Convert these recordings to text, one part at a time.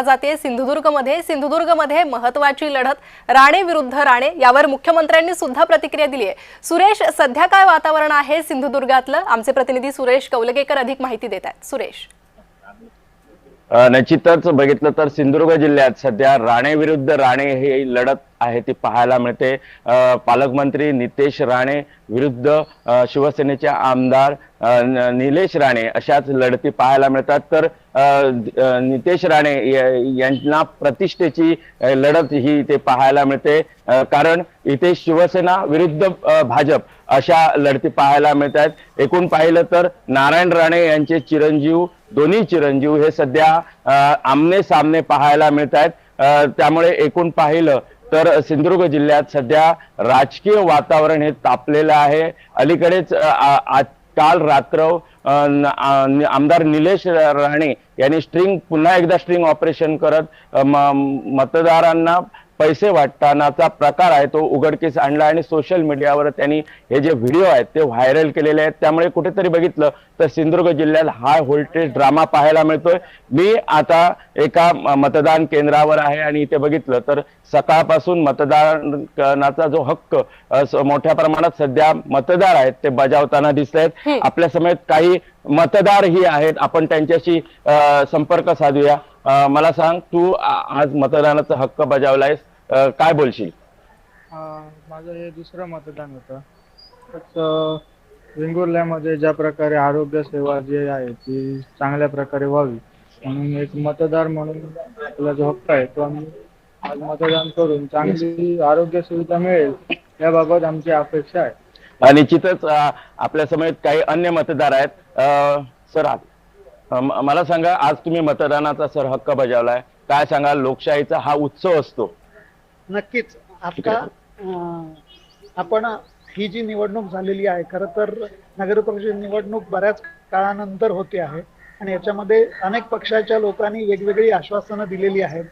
जाते सिंधुदुर्गमध्ये महत्त्वाची लढत राणे विरुद्ध राणे यावर मुख्यमंत्र्यांनी सुद्धा प्रतिक्रिया दिली आहे। सुरेश, सध्या काय वातावरण आहे सिंधुदुर्गातलं? आमचे प्रतिनिधी सुरेश कौलगेकर अधिक माहिती देत आहेत। सुरेश, निश्चितच बघितलं तर सिंधुदुर्ग जिल्ह्यात सध्या राणे विरुद्ध राणे ही लढत आहे ती पाहायला मिळते। पालकमंत्री नितेश राणे विरुद्ध शिवसेनेचे आमदार निलेश राणे अशाच लढती पाहायला मिळतात। तर नितेश राणे यांना प्रतिष्ठेची लढत ही ते पाहायला मिळते, कारण इथे शिवसेना विरुद्ध भाजप अशा लढती पाहायला मिळतात। एकूण पाहिलं तर नारायण राणे यांचे चिरंजीव, दोन्ही चिरंजीव हे सध्या आमने सामने पाहायला मिळत आहेत। त्यामुळे एकूण पाहिलं तर सिंधुदुर्ग जिल्ह्यात सध्या राजकीय वातावरण हे तापलेलं आहे। अलीकडेच काल रात्र आमदार निलेश राणे यांनी पुन्हा एकदा स्ट्रिंग ऑपरेशन करत मतदारांना पैसे वाटतानाचा प्रकार आहे तो उघडकीस आणला आणि सोशल मीडियावर त्यांनी हे जे व्हिडिओ आहेत ते व्हायरल केलेले आहेत। त्यामुळे कुठेतरी बघितलं तर सिंधुदुर्ग जिल्ह्यात हाय व्होल्टेज ड्रामा पाहायला मिळतोय। मी आता एका मतदान केंद्रावर आहे आणि इथे बघितलं तर सकाळपासून मतदानाचा जो हक्क मोठ्या प्रमाणात सध्या मतदार आहेत ते बजावताना दिसत आहेत। आपल्या समेत काही मतदार ही आहेत, आपण त्यांच्याशी संपर्क साधूया। मला सांग, तू आज मतदानाचा हक्क बजावलायस, काय बोलशील? माझं हे दुसरं मतदान होतं। वेंगुर्ल्यामध्ये ज्या प्रकारे आरोग्य सेवा जी आहे ती चांगल्या प्रकारे व्हावी म्हणून एक मतदार म्हणून आपला जो हक्क आहे तो आम्ही आज मतदान करून चांगली आरोग्य सुविधा मिळेल याबाबत आमची अपेक्षा आहे। निश्चितच आपल्या समेत काही अन्य मतदार आहेत। सर, मला सांगा, आज तुम्ही मतदानाचा हक्क बजावलाय, काय सांगाल? लोकशाहीचा हा उत्सव असतो। नक्कीच आता आपण ही जी निवडणूक झालेली आहे, खरं तर नगर परिषद निवडणूक बऱ्याच काळानंतर होते आहे आणि याच्यामध्ये अनेक पक्षाच्या लोकांनी वेगवेगळी आश्वासनं दिलेली आहेत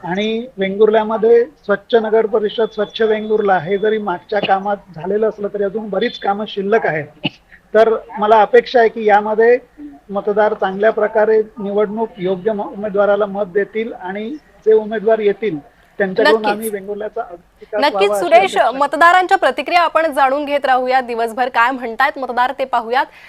आणि वेंगुर्ल्यामध्ये स्वच्छ नगर परिषद, स्वच्छ वेंगुर्ला हे जरी मागच्या कामात झालेलं असलं तरी अजून बरीच कामं शिल्लक आहेत। तर मला अपेक्षा आहे की यामध्ये मतदार चांगल्या प्रकारे निवडणूक योग्य उमेदवाराला मत देतील आणि जे उमेदवार येतील त्यांच्याकडून आम्ही वेंगुर्ल्याचा नक्कीच सुरेश, मतदारांच्या प्रतिक्रिया आपण जाणून घेत राहूया दिवसभर काय म्हणतायत मतदार ते पाहूयात।